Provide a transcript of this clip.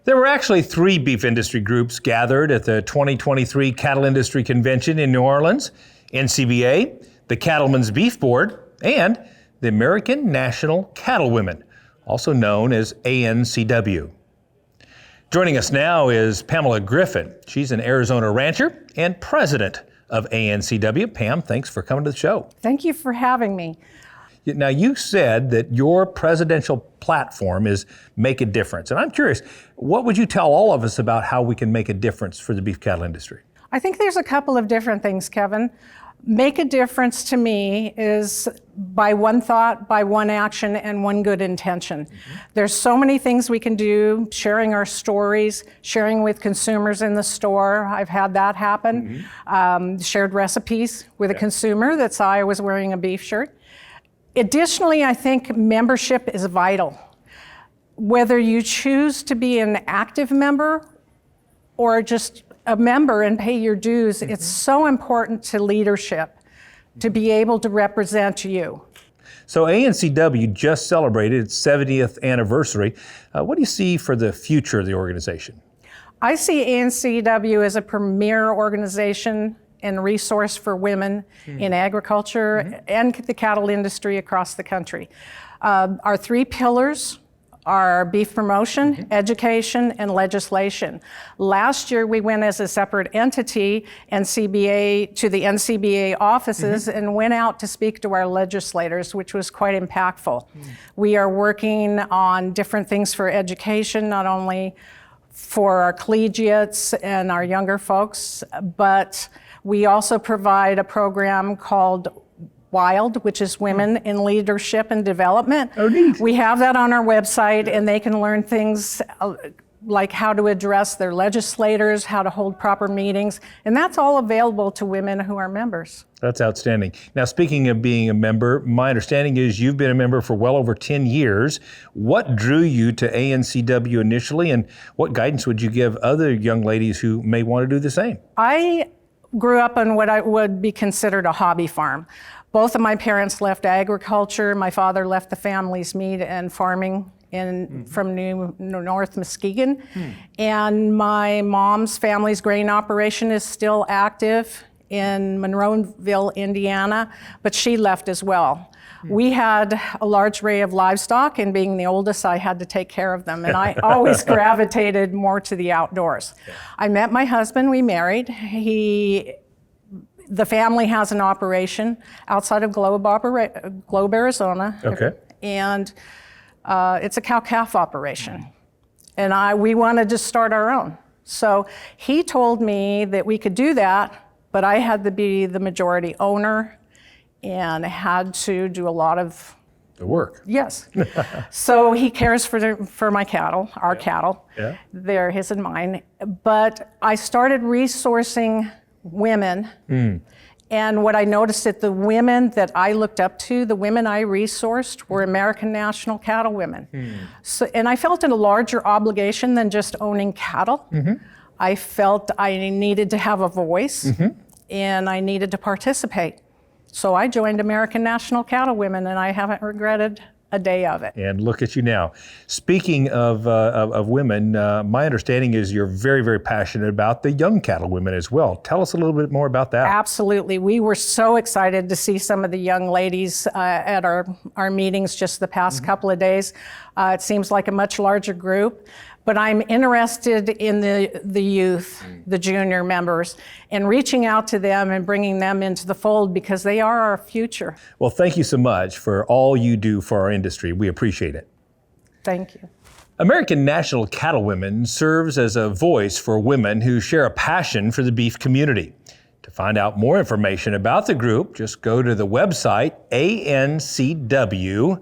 There were actually 3 beef industry groups gathered at the 2023 Cattle Industry Convention in New Orleans: NCBA, the Cattlemen's Beef Board, and the American National Cattlewomen, also known as ANCW. Joining us now is Pamela Griffin. She's an Arizona rancher and president of ANCW. Pam, thanks for coming to the show. Thank you for having me. Now, you said that your presidential platform is Make a Difference. And I'm curious, what would you tell all of us about how we can make a difference for the beef cattle industry? I think there's a couple of different things, Kevin. Make a difference to me is by one thought, by one action, and one good intention. There's so many things we can do, sharing our stories, sharing with consumers in the store. I've had that happen. Shared recipes with a consumer that saw I was wearing a beef shirt. Additionally, I think membership is vital. Whether you choose to be an active member or just a member and pay your dues, it's so important to leadership to be able to represent you. So ANCW just celebrated its 70th anniversary. What do you see for the future of the organization? I see ANCW as a premier organization and resource for women in agriculture and the cattle industry across the country. Our 3 pillars are beef promotion, education, and legislation. Last year, we went as a separate entity, NCBA, to the NCBA offices and went out to speak to our legislators, which was quite impactful. We are working on different things for education, not only for our collegiates and our younger folks, but we also provide a program called WILD, which is Women in Leadership and Development. Oh, neat. We have that on our website, and they can learn things like how to address their legislators, how to hold proper meetings, and that's all available to women who are members. That's outstanding. Now, speaking of being a member, my understanding is you've been a member for well over 10 years. What drew you to ANCW initially, and what guidance would you give other young ladies who may want to do the same? I grew up on what I would be considered a hobby farm. Both of my parents left agriculture. My father left the family's meat and farming from North Muskegon. And my mom's family's grain operation is still active in Monroeville, Indiana, but she left as well. We had a large array of livestock, and being the oldest, I had to take care of them, and I always gravitated more to the outdoors. I met my husband, we married. The family has an operation outside of Globe, Arizona. Okay. And it's a cow-calf operation. And we wanted to start our own. So he told me that we could do that, but I had to be the majority owner and had to do a lot of The work. Yes. So he cares for my cattle, our cattle. Yeah. They're his and mine. But I started resourcing women. And what I noticed that the women that I looked up to, the women I resourced, were American National Cattlewomen. So, and I felt a larger obligation than just owning cattle. I felt I needed to have a voice and I needed to participate. So I joined American National Cattlewomen, and I haven't regretted a day of it. And look at you now. Speaking of women, my understanding is you're very, very passionate about the young cattlewomen as well. Tell us a little bit more about that. Absolutely. We were so excited to see some of the young ladies at our meetings just the past couple of days. It seems like a much larger group. But I'm interested in the youth, the junior members, and reaching out to them and bringing them into the fold because they are our future. Well, thank you so much for all you do for our industry. We appreciate it. Thank you. American National Cattlewomen serves as a voice for women who share a passion for the beef community. To find out more information about the group, just go to the website ancw.org.